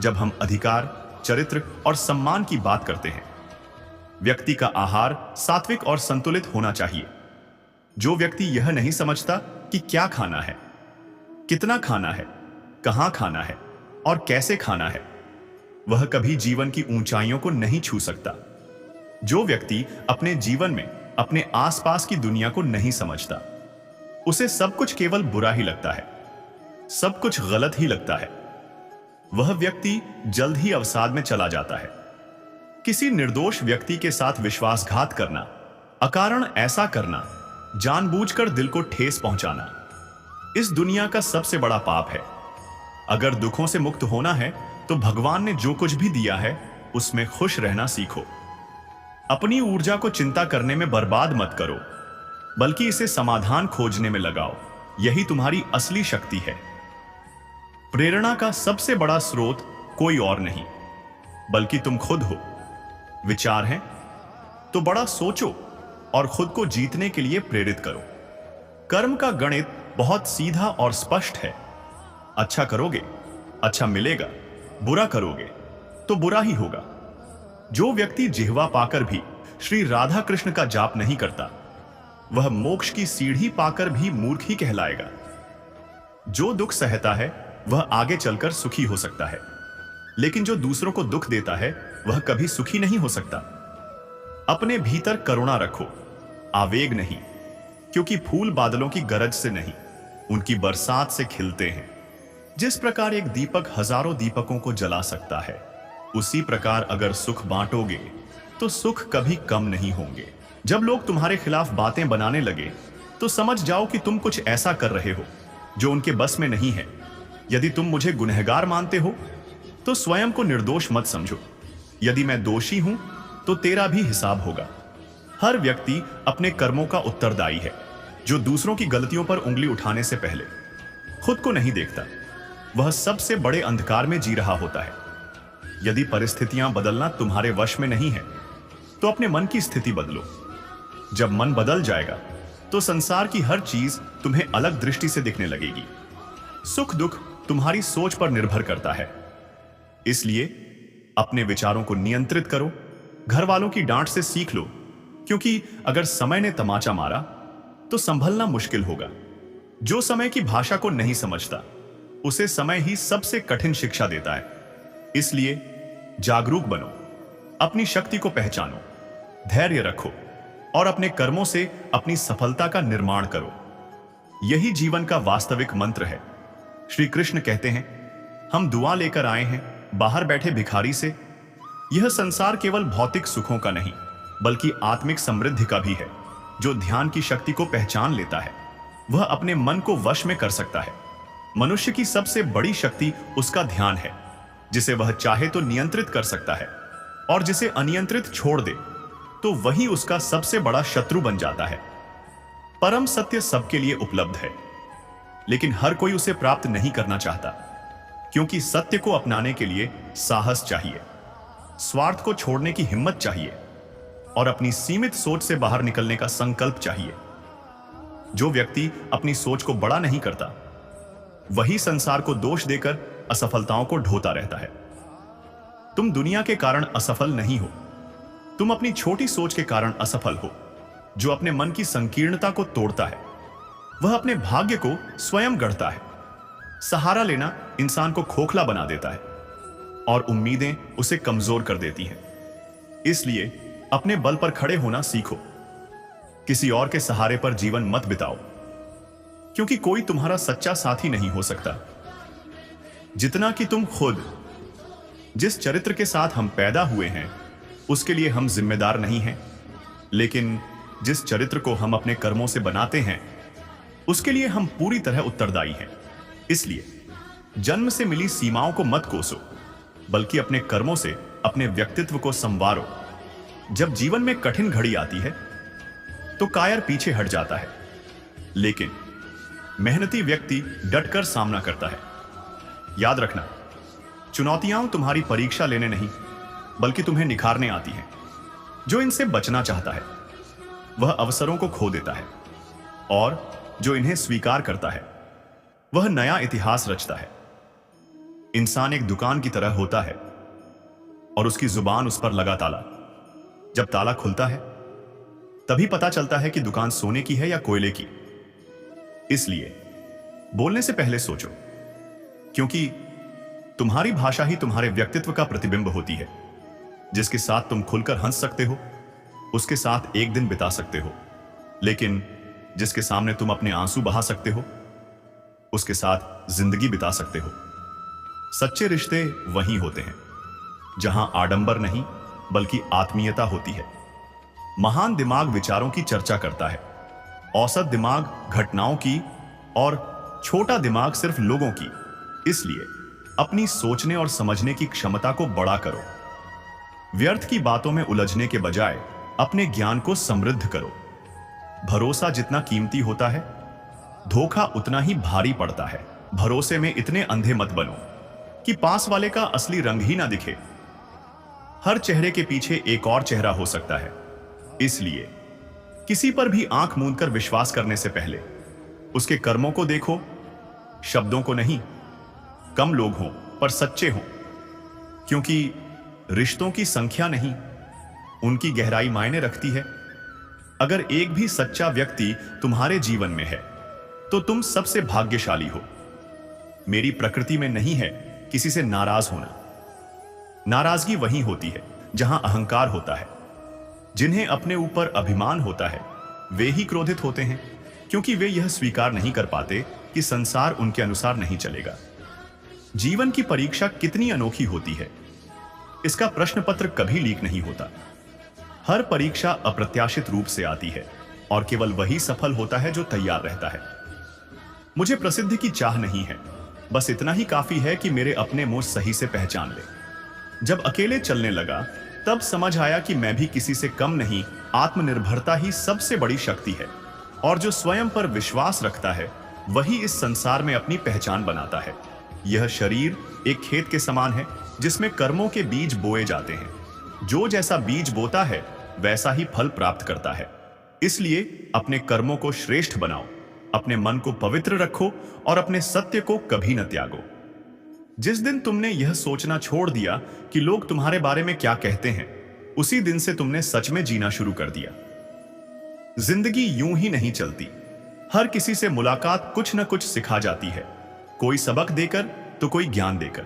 जब हम अधिकार, चरित्र और सम्मान की बात करते हैं। व्यक्ति का आहार सात्विक और संतुलित होना चाहिए। जो व्यक्ति यह नहीं समझता कि क्या खाना है, कितना खाना है, कहां खाना है और कैसे खाना है, वह कभी जीवन की ऊंचाइयों को नहीं छू सकता। जो व्यक्ति अपने जीवन में अपने आसपास की दुनिया को नहीं समझता, उसे सब कुछ केवल बुरा ही लगता है, सब कुछ गलत ही लगता है। वह व्यक्ति जल्द ही अवसाद में चला जाता है। किसी निर्दोष व्यक्ति के साथ विश्वासघात करना, अकारण ऐसा करना, जानबूझकर दिल को ठेस पहुंचाना, इस दुनिया का सबसे बड़ा पाप है। अगर दुखों से मुक्त होना है तो भगवान ने जो कुछ भी दिया है उसमें खुश रहना सीखो। अपनी ऊर्जा को चिंता करने में बर्बाद मत करो, बल्कि इसे समाधान खोजने में लगाओ। यही तुम्हारी असली शक्ति है। प्रेरणा का सबसे बड़ा स्रोत कोई और नहीं, बल्कि तुम खुद हो। विचार हैं तो बड़ा सोचो और खुद को जीतने के लिए प्रेरित करो। कर्म का गणित बहुत सीधा और स्पष्ट है। अच्छा करोगे, अच्छा मिलेगा, बुरा करोगे तो बुरा ही होगा। जो व्यक्ति जिह्वा पाकर भी श्री राधा कृष्ण का जाप नहीं करता, वह मोक्ष की सीढ़ी पाकर भी मूर्ख ही कहलाएगा। जो दुख सहता है वह आगे चलकर सुखी हो सकता है, लेकिन जो दूसरों को दुख देता है वह कभी सुखी नहीं हो सकता। अपने भीतर करुणा रखो, आवेग नहीं, क्योंकि फूल बादलों की गरज से नहीं, उनकी बरसात से खिलते हैं। जिस प्रकार एक दीपक हजारों दीपकों को जला सकता है, उसी प्रकार अगर सुख बांटोगे तो सुख कभी कम नहीं होंगे। जब लोग तुम्हारे खिलाफ बातें बनाने लगे तो समझ जाओ कि तुम कुछ ऐसा कर रहे हो जो उनके बस में नहीं है। यदि तुम मुझे गुनहगार मानते हो तो स्वयं को निर्दोष मत समझो। यदि मैं दोषी हूं तो तेरा भी हिसाब होगा। हर व्यक्ति अपने कर्मों का उत्तरदायी है। जो दूसरों की गलतियों पर उंगली उठाने से पहले खुद को नहीं देखता, वह सबसे बड़े अंधकार में जी रहा होता है। यदि परिस्थितियां बदलना तुम्हारे वश में नहीं है तो अपने मन की स्थिति बदलो। जब मन बदल जाएगा तो संसार की हर चीज तुम्हें अलग दृष्टि से दिखने लगेगी। सुख दुख तुम्हारी सोच पर निर्भर करता है। इसलिए अपने विचारों को नियंत्रित करो। घर वालों की डांट से सीख लो, क्योंकि अगर समय ने तमाचा मारा तो संभलना मुश्किल होगा। जो समय की भाषा को नहीं समझता, उसे समय ही सबसे कठिन शिक्षा देता है। इसलिए जागरूक बनो, अपनी शक्ति को पहचानो, धैर्य रखो और अपने कर्मों से अपनी सफलता का निर्माण करो। यही जीवन का वास्तविक मंत्र है। श्री कृष्ण कहते हैं, हम दुआ लेकर आए हैं बाहर बैठे भिखारी से। यह संसार केवल भौतिक सुखों का नहीं, बल्कि आत्मिक समृद्धि का भी है। जो ध्यान की शक्ति को पहचान लेता है, वह अपने मन को वश में कर सकता है। मनुष्य की सबसे बड़ी शक्ति उसका ध्यान है, जिसे वह चाहे तो नियंत्रित कर सकता है। और जिसे अनियंत्रित छोड़ दे तो वही उसका सबसे बड़ा शत्रु बन जाता है। परम सत्य सबके लिए उपलब्ध है, लेकिन हर कोई उसे प्राप्त नहीं करना चाहता, क्योंकि सत्य को अपनाने के लिए साहस चाहिए, स्वार्थ को छोड़ने की हिम्मत चाहिए और अपनी सीमित सोच से बाहर निकलने का संकल्प चाहिए। जो व्यक्ति अपनी सोच को बड़ा नहीं करता, वही संसार को दोष देकर असफलताओं को ढोता रहता है। तुम दुनिया के कारण असफल नहीं हो, तुम अपनी छोटी सोच के कारण असफल हो। जो अपने मन की संकीर्णता को तोड़ता है, वह अपने भाग्य को स्वयं गढ़ता है। सहारा लेना इंसान को खोखला बना देता है और उम्मीदें उसे कमजोर कर देती हैं। इसलिए अपने बल पर खड़े होना सीखो। किसी और के सहारे पर जीवन मत बिताओ, क्योंकि कोई तुम्हारा सच्चा साथी नहीं हो सकता जितना कि तुम खुद। जिस चरित्र के साथ हम पैदा हुए हैं उसके लिए हम जिम्मेदार नहीं हैं, लेकिन जिस चरित्र को हम अपने कर्मों से बनाते हैं उसके लिए हम पूरी तरह उत्तरदायी हैं। इसलिए जन्म से मिली सीमाओं को मत कोसो, बल्कि अपने कर्मों से अपने व्यक्तित्व को संवारो। जब जीवन में कठिन घड़ी आती है तो कायर पीछे हट जाता है, लेकिन मेहनती व्यक्ति डटकर सामना करता है। याद रखना, चुनौतियां तुम्हारी परीक्षा लेने नहीं बल्कि तुम्हें निखारने आती हैं। जो इनसे बचना चाहता है वह अवसरों को खो देता है, और जो इन्हें स्वीकार करता है वह नया इतिहास रचता है। इंसान एक दुकान की तरह होता है और उसकी जुबान उस पर लगा ताला। जब ताला खुलता है तभी पता चलता है कि दुकान सोने की है या कोयले की। इसलिए बोलने से पहले सोचो, क्योंकि तुम्हारी भाषा ही तुम्हारे व्यक्तित्व का प्रतिबिंब होती है। जिसके साथ तुम खुलकर हंस सकते हो उसके साथ एक दिन बिता सकते हो, लेकिन जिसके सामने तुम अपने आंसू बहा सकते हो उसके साथ जिंदगी बिता सकते हो। सच्चे रिश्ते वहीं होते हैं जहां आडंबर नहीं बल्कि आत्मीयता होती है। महान दिमाग विचारों की चर्चा करता है, औसत दिमाग घटनाओं की और छोटा दिमाग सिर्फ लोगों की। इसलिए अपनी सोचने और समझने की क्षमता को बड़ा करो। व्यर्थ की बातों में उलझने के बजाय अपने ज्ञान को समृद्ध करो। भरोसा जितना कीमती होता है, धोखा उतना ही भारी पड़ता है। भरोसे में इतने अंधे मत बनो कि पास वाले का असली रंग ही ना दिखे। हर चेहरे के पीछे एक और चेहरा हो सकता है। इसलिए किसी पर भी आंख मूंदकर विश्वास करने से पहले उसके कर्मों को देखो, शब्दों को नहीं। कम लोग हों पर सच्चे हों, क्योंकि रिश्तों की संख्या नहीं उनकी गहराई मायने रखती है। अगर एक भी सच्चा व्यक्ति तुम्हारे जीवन में है तो तुम सबसे भाग्यशाली हो। मेरी प्रकृति में नहीं है किसी से नाराज होना। नाराजगी वहीं होती है जहां अहंकार होता है। जिन्हें अपने ऊपर अभिमान होता है वे ही क्रोधित होते हैं, क्योंकि वे यह स्वीकार नहीं कर पाते कि संसार उनके अनुसार नहीं चलेगा। जीवन की परीक्षा कितनी अनोखी होती है, इसका प्रश्न पत्र कभी लीक नहीं होता। हर परीक्षा अप्रत्याशित रूप से आती है और केवल वही सफल होता है जो तैयार रहता है। मुझे प्रसिद्धि की चाह नहीं है, बस इतना ही काफी है कि मेरे अपने मुझ सही से पहचान ले। जब अकेले चलने लगा तब समझ आया कि मैं भी किसी से कम नहीं। आत्मनिर्भरता ही सबसे बड़ी शक्ति है, और जो स्वयं पर विश्वास रखता है वही इस संसार में अपनी पहचान बनाता है। यह शरीर एक खेत के समान है जिसमें कर्मों के बीज बोए जाते हैं। जो जैसा बीज बोता है वैसा ही फल प्राप्त करता है। इसलिए अपने कर्मों को श्रेष्ठ बनाओ, अपने मन को पवित्र रखो और अपने सत्य को कभी न त्यागो। जिस दिन तुमने यह सोचना छोड़ दिया कि लोग तुम्हारे बारे में क्या कहते हैं, उसी दिन से तुमने सच में जीना शुरू कर दिया। जिंदगी यूं ही नहीं चलती। हर किसी से मुलाकात कुछ न कुछ सिखा जाती है, कोई सबक देकर तो कोई ज्ञान देकर।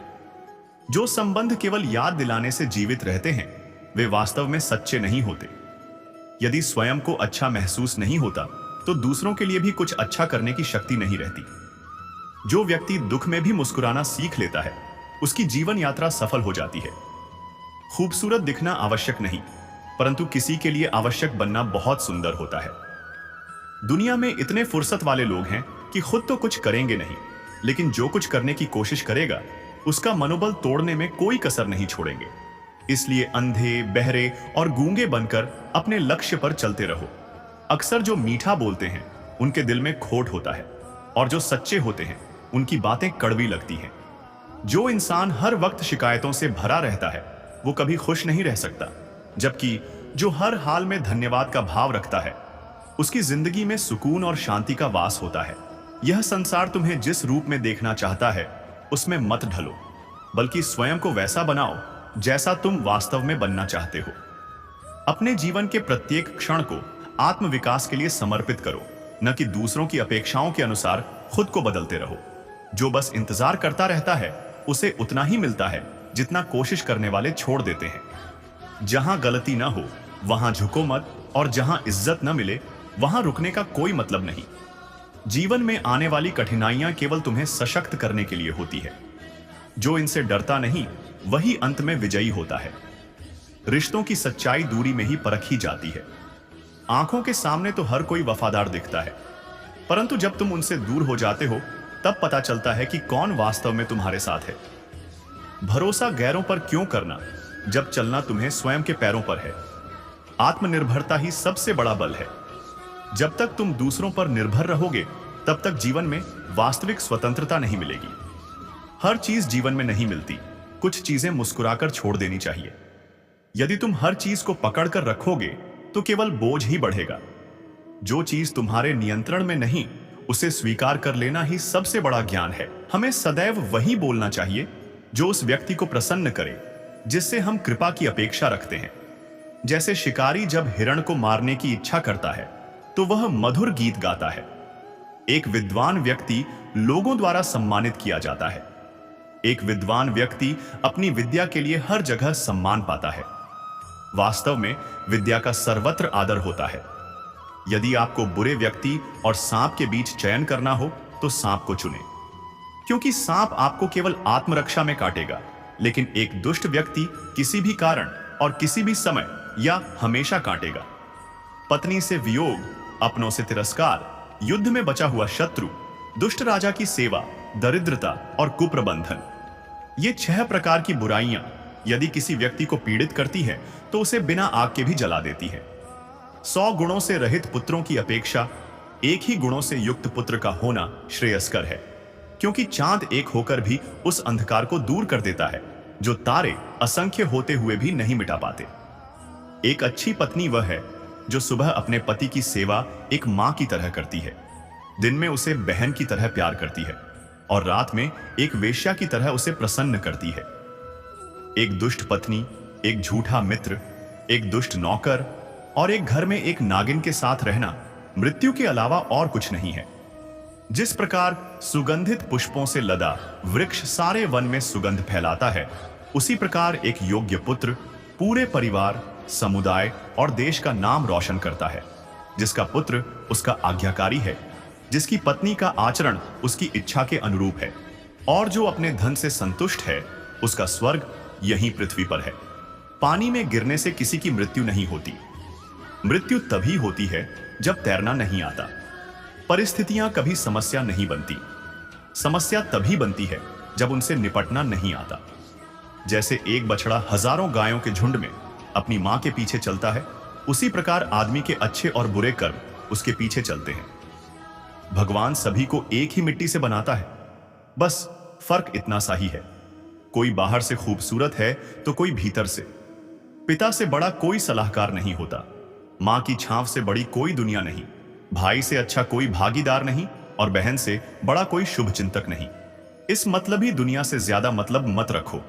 जो संबंध केवल याद दिलाने से जीवित रहते हैं वे वास्तव में सच्चे नहीं होते। यदि स्वयं को अच्छा महसूस नहीं होता तो दूसरों के लिए भी कुछ अच्छा करने की शक्ति नहीं रहती। जो व्यक्ति दुख में भी मुस्कुराना सीख लेता है उसकी जीवन यात्रा सफल हो जाती है। खूबसूरत दिखना आवश्यक नहीं, परंतु किसी के लिए आवश्यक बनना बहुत सुंदर होता है। दुनिया में इतने फुर्सत वाले लोग हैं कि खुद तो कुछ करेंगे नहीं, लेकिन जो कुछ करने की कोशिश करेगा उसका मनोबल तोड़ने में कोई कसर नहीं छोड़ेंगे। इसलिए अंधे, बहरे और गूंगे बनकर अपने लक्ष्य पर चलते रहो। अक्सर जो मीठा बोलते हैं उनके दिल में खोट होता है, और जो सच्चे होते हैं उनकी बातें कड़वी लगती हैं। जो इंसान हर वक्त शिकायतों से भरा रहता है वो कभी खुश नहीं रह सकता, जबकि जो हर हाल में धन्यवाद का भाव रखता है उसकी जिंदगी में सुकून और शांति का वास होता है। यह संसार तुम्हें जिस रूप में देखना चाहता है उसमें मत ढलो, बल्कि स्वयं को वैसा बनाओ जैसा तुम वास्तव में बनना चाहते हो। अपने जीवन के प्रत्येक क्षण को आत्मविकास के लिए समर्पित करो, न कि दूसरों की अपेक्षाओं के अनुसार खुद को बदलते रहो। जो बस इंतजार करता रहता है उसे उतना ही मिलता है जितना कोशिश करने वाले छोड़ देते हैं। जहां गलती ना हो वहां झुको मत, और जहां इज्जत न मिले वहां रुकने का कोई मतलब नहीं। जीवन में आने वाली कठिनाइयां केवल तुम्हें सशक्त करने के लिए होती है। जो इनसे डरता नहीं वही अंत में विजयी होता है। रिश्तों की सच्चाई दूरी में ही परखी जाती है। आंखों के सामने तो हर कोई वफादार दिखता है, परंतु जब तुम उनसे दूर हो जाते हो तब पता चलता है कि कौन वास्तव में तुम्हारे साथ है। भरोसा गैरों पर क्यों करना जब चलना तुम्हें स्वयं के पैरों पर है। आत्मनिर्भरता ही सबसे बड़ा बल है। जब तक तुम दूसरों पर निर्भर रहोगे तब तक जीवन में वास्तविक स्वतंत्रता नहीं मिलेगी। हर चीज जीवन में नहीं मिलती, कुछ चीजें मुस्कुराकर छोड़ देनी चाहिए। यदि तुम हर चीज को पकड़कर रखोगे तो केवल बोझ ही बढ़ेगा। जो चीज तुम्हारे नियंत्रण में नहीं उसे स्वीकार कर लेना ही सबसे बड़ा ज्ञान है। हमें सदैव वही बोलना चाहिए जो उस व्यक्ति को प्रसन्न करे जिससे हम कृपा की अपेक्षा रखते हैं। जैसे शिकारी जब हिरण को मारने की इच्छा करता है तो वह मधुर गीत गाता है। एक विद्वान व्यक्ति लोगों द्वारा सम्मानित किया जाता है। एक विद्वान व्यक्ति अपनी विद्या के लिए हर जगह सम्मान पाता है। वास्तव में विद्या का सर्वत्र आदर होता है। यदि आपको बुरे व्यक्ति और सांप के बीच चयन करना हो तो सांप को चुनें, क्योंकि सांप आपको केवल आत्मरक्षा में काटेगा, लेकिन एक दुष्ट व्यक्ति किसी भी कारण और किसी भी समय या हमेशा काटेगा। पत्नी से वियोग, अपनों से तिरस्कार, युद्ध में बचा हुआ शत्रु, दुष्ट राजा की सेवा, दरिद्रता और कुप्रबंधन, ये 6 प्रकार की बुराइयां यदि किसी व्यक्ति को पीड़ित करती है तो उसे बिना आग के भी जला देती है। 100 गुणों से रहित पुत्रों की अपेक्षा एक ही गुणों से युक्त पुत्र का होना श्रेयस्कर है, क्योंकि चांद एक होकर भी उस अंधकार को दूर कर देता है जो तारे असंख्य होते हुए भी नहीं मिटा पाते। एक अच्छी पत्नी वह है जो सुबह अपने पति की सेवा एक मां की तरह करती है, दिन में उसे बहन की तरह प्यार करती है और रात में एक वेश्या की तरह उसे प्रसन्न करती है। एक दुष्ट पत्नी, एक झूठा मित्र, एक दुष्ट नौकर और एक घर में एक नागिन के साथ रहना मृत्यु के अलावा और कुछ नहीं है। जिस प्रकार सुगंधित पुष्पों से लदा वृक्ष सारे वन में सुगंध फैलाता है, उसी प्रकार एक योग्य पुत्र पूरे परिवार, समुदाय और देश का नाम रोशन करता है। जिसका पुत्र उसका आज्ञाकारी है, जिसकी पत्नी का आचरण उसकी इच्छा के अनुरूप है, और जो अपने धन से संतुष्ट है, उसका स्वर्ग यहीं पृथ्वी पर है। पानी में गिरने से किसी की मृत्यु नहीं होती। मृत्यु तभी होती है जब तैरना नहीं आता। परिस्थितियां कभी समस्या नहीं बनती। समस्या तभी बनती है जब उनसे निपटना नहीं आता। जैसे एक बछड़ा हजारों गायों के झुंड में अपनी मां के पीछे चलता है, उसी प्रकार आदमी के अच्छे और बुरे कर्म उसके पीछे चलते हैं। भगवान सभी को एक ही मिट्टी से बनाता है, बस फर्क इतना सा ही है। कोई बाहर से खूबसूरत है तो कोई भीतर से। पिता से बड़ा कोई सलाहकार नहीं होता, मां की छांव से बड़ी कोई दुनिया नहीं, भाई से अच्छा कोई भागीदार नहीं और बहन से बड़ा कोई शुभ चिंतक नहीं। इस मतलबी दुनिया से ज्यादा मतलब मत रखो,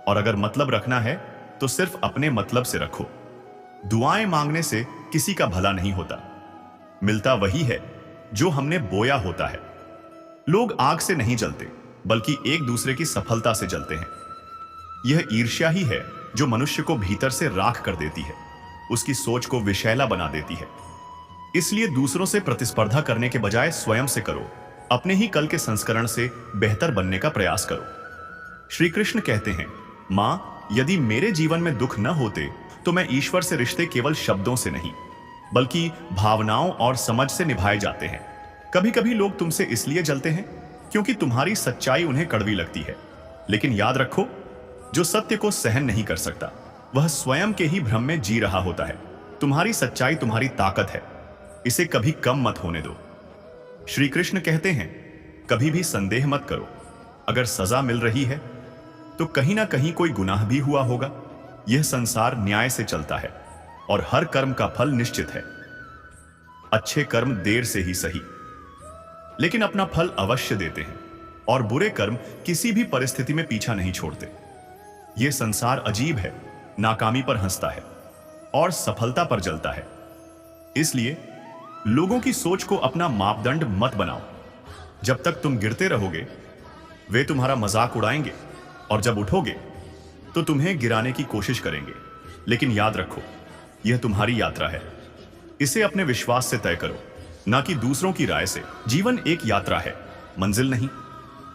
और अगर मतलब रखना है तो सिर्फ अपने मतलब से रखो। दुआएं मांगने से किसी का भला नहीं होता, मिलता वही है जो हमने बोया होता है। लोग आग से नहीं जलते, बल्कि एक दूसरे की सफलता से जलते हैं। यह ईर्ष्या ही है जो मनुष्य को भीतर से राख कर देती है, उसकी सोच को विषैला बना देती है। इसलिए दूसरों से प्रतिस्पर्धा करने के बजाय स्वयं से करो, अपने ही कल के संस्करण से बेहतर बनने का प्रयास करो। श्री कृष्ण कहते हैं, मां, यदि मेरे जीवन में दुख न होते तो मैं ईश्वर से रिश्ते केवल शब्दों से नहीं बल्कि भावनाओं और समझ से निभाए जाते हैं। कभी कभी लोग तुमसे इसलिए जलते हैं क्योंकि तुम्हारी सच्चाई उन्हें कड़वी लगती है, लेकिन याद रखो, जो सत्य को सहन नहीं कर सकता वह स्वयं के ही भ्रम में जी रहा होता है। तुम्हारी सच्चाई तुम्हारी ताकत है, इसे कभी कम मत होने दो। श्री कृष्ण कहते हैं, कभी भी संदेह मत करो। अगर सजा मिल रही है तो कहीं ना कहीं कोई गुनाह भी हुआ होगा। यह संसार न्याय से चलता है और हर कर्म का फल निश्चित है। अच्छे कर्म देर से ही सही, लेकिन अपना फल अवश्य देते हैं, और बुरे कर्म किसी भी परिस्थिति में पीछा नहीं छोड़ते। यह संसार अजीब है, नाकामी पर हंसता है और सफलता पर जलता है। इसलिए लोगों की सोच को अपना मापदंड मत बनाओ। जब तक तुम गिरते रहोगे वे तुम्हारा मजाक उड़ाएंगे, और जब उठोगे तो तुम्हें गिराने की कोशिश करेंगे। लेकिन याद रखो, यह तुम्हारी यात्रा है, इसे अपने विश्वास से तय करो, ना कि दूसरों की राय से। जीवन एक यात्रा है, मंजिल नहीं।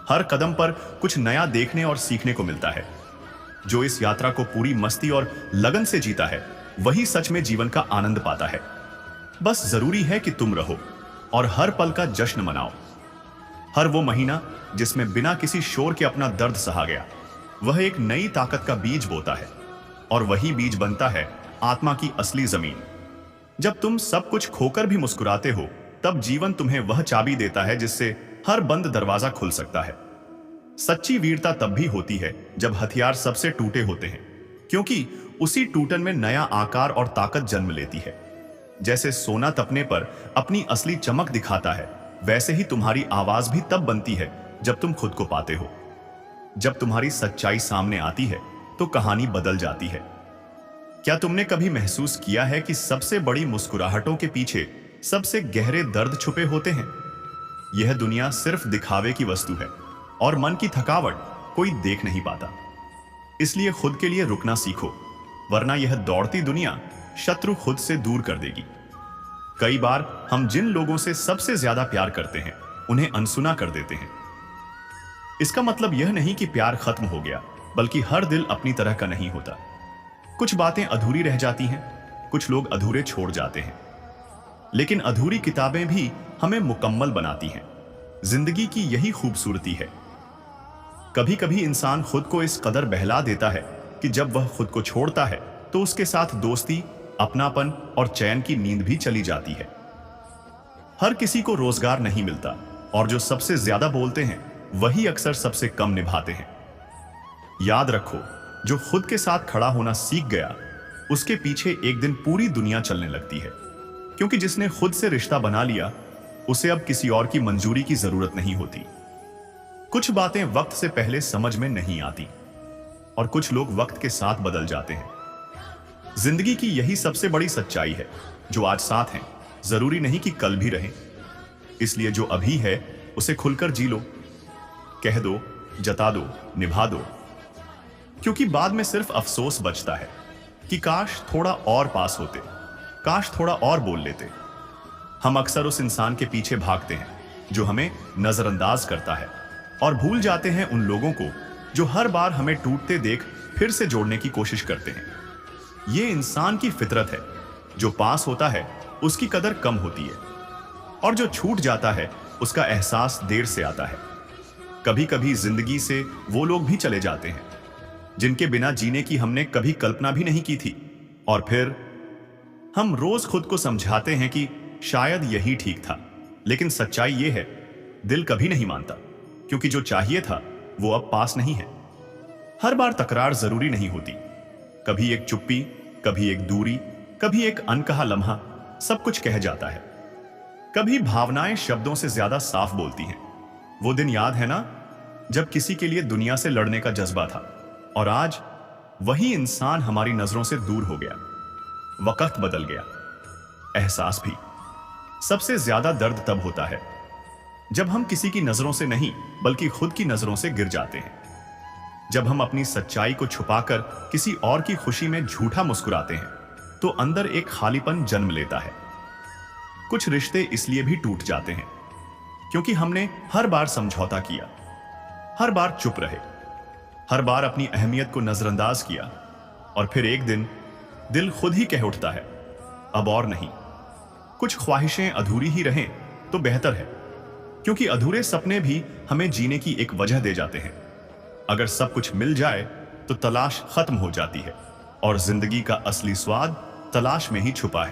हर कदम पर कुछ नया देखने और सीखने को मिलता है। जो इस यात्रा को पूरी मस्ती और लगन से जीता है वही सच में जीवन का आनंद पाता है। बस जरूरी है कि तुम रहो और हर पल का जश्न मनाओ। हर वो महीना जिसमें बिना किसी शोर के अपना दर्द सहा गया, वह एक नई ताकत का बीज बोता है, और वही बीज बनता है आत्मा की असली जमीन। जब तुम सब कुछ खोकर भी मुस्कुराते हो, तब जीवन तुम्हें वह चाबी देता है जिससे हर बंद दरवाजा खुल सकता है। सच्ची वीरता तब भी होती है जब हथियार सबसे टूटे होते हैं, क्योंकि उसी टूटन में नया आकार और ताकत जन्म लेती है। जैसे सोना तपने पर अपनी असली चमक दिखाता है, वैसे ही तुम्हारी आवाज भी तब बनती है जब तुम खुद को पाते हो। जब तुम्हारी सच्चाई सामने आती है तो कहानी बदल जाती है। क्या तुमने कभी महसूस किया है कि सबसे बड़ी मुस्कुराहटों के पीछे सबसे गहरे दर्द छुपे होते हैं? यह दुनिया सिर्फ दिखावे की वस्तु है, और मन की थकावट कोई देख नहीं पाता। इसलिए खुद के लिए रुकना सीखो, वरना यह दौड़ती दुनिया शत्रु खुद से दूर कर देगी। कई बार हम जिन लोगों से सबसे ज्यादा प्यार करते हैं उन्हें अनसुना कर देते हैं। इसका मतलब यह नहीं कि प्यार खत्म हो गया, बल्कि हर दिल अपनी तरह का नहीं होता। कुछ बातें अधूरी रह जाती हैं, कुछ लोग अधूरे छोड़ जाते हैं, लेकिन अधूरी किताबें भी हमें मुकम्मल बनाती हैं। जिंदगी की यही खूबसूरती है। कभी कभी इंसान खुद को इस कदर बहला देता है कि जब वह खुद को छोड़ता है तो उसके साथ दोस्ती, अपनापन और चैन की नींद भी चली जाती है। हर किसी को रोजगार नहीं मिलता, और जो सबसे ज्यादा बोलते हैं वही अक्सर सबसे कम निभाते हैं। याद रखो, जो खुद के साथ खड़ा होना सीख गया उसके पीछे एक दिन पूरी दुनिया चलने लगती है, क्योंकि जिसने खुद से रिश्ता बना लिया उसे अब किसी और की मंजूरी की जरूरत नहीं होती। कुछ बातें वक्त से पहले समझ में नहीं आती, और कुछ लोग वक्त के साथ बदल जाते हैं। जिंदगी की यही सबसे बड़ी सच्चाई है। जो आज साथ हैं जरूरी नहीं कि कल भी रहें। इसलिए जो अभी है उसे खुलकर जी लो, कह दो, जता दो, निभा दो, क्योंकि बाद में सिर्फ अफसोस बचता है कि काश थोड़ा और पास होते, काश थोड़ा और बोल लेते। हम अक्सर उस इंसान के पीछे भागते हैं जो हमें नजरअंदाज करता है, और भूल जाते हैं उन लोगों को जो हर बार हमें टूटते देख फिर से जोड़ने की कोशिश करते हैं। ये इंसान की फितरत है। जो पास होता है उसकी कदर कम होती है, और जो छूट जाता है उसका एहसास देर से आता है। कभी कभी जिंदगी से वो लोग भी चले जाते हैं जिनके बिना जीने की हमने कभी कल्पना भी नहीं की थी, और फिर हम रोज खुद को समझाते हैं कि शायद यही ठीक था। लेकिन सच्चाई ये है, दिल कभी नहीं मानता, क्योंकि जो चाहिए था वो अब पास नहीं है। हर बार तकरार जरूरी नहीं होती। कभी एक चुप्पी, कभी एक दूरी, कभी एक अनकहा लम्हा सब कुछ कह जाता है। कभी भावनाएं शब्दों से ज्यादा साफ बोलती हैं। वो दिन याद है ना, जब किसी के लिए दुनिया से लड़ने का जज्बा था, और आज वही इंसान हमारी नजरों से दूर हो गया। वक्त बदल गया, एहसास भी। सबसे ज्यादा दर्द तब होता है जब हम किसी की नजरों से नहीं बल्कि खुद की नजरों से गिर जाते हैं। जब हम अपनी सच्चाई को छुपाकर किसी और की खुशी में झूठा मुस्कुराते हैं तो अंदर एक खालीपन जन्म लेता है। कुछ रिश्ते इसलिए भी टूट जाते हैं क्योंकि हमने हर बार समझौता किया, हर बार चुप रहे, हर बार अपनी अहमियत को नजरअंदाज किया, और फिर एक दिन दिल खुद ही कह उठता है, अब और नहीं। कुछ ख्वाहिशें अधूरी ही रहें तो बेहतर है, क्योंकि अधूरे सपने भी हमें जीने की एक वजह दे जाते हैं। अगर सब कुछ मिल जाए तो तलाश खत्म हो जाती है, और जिंदगी का असली स्वाद तलाश में ही छुपा है।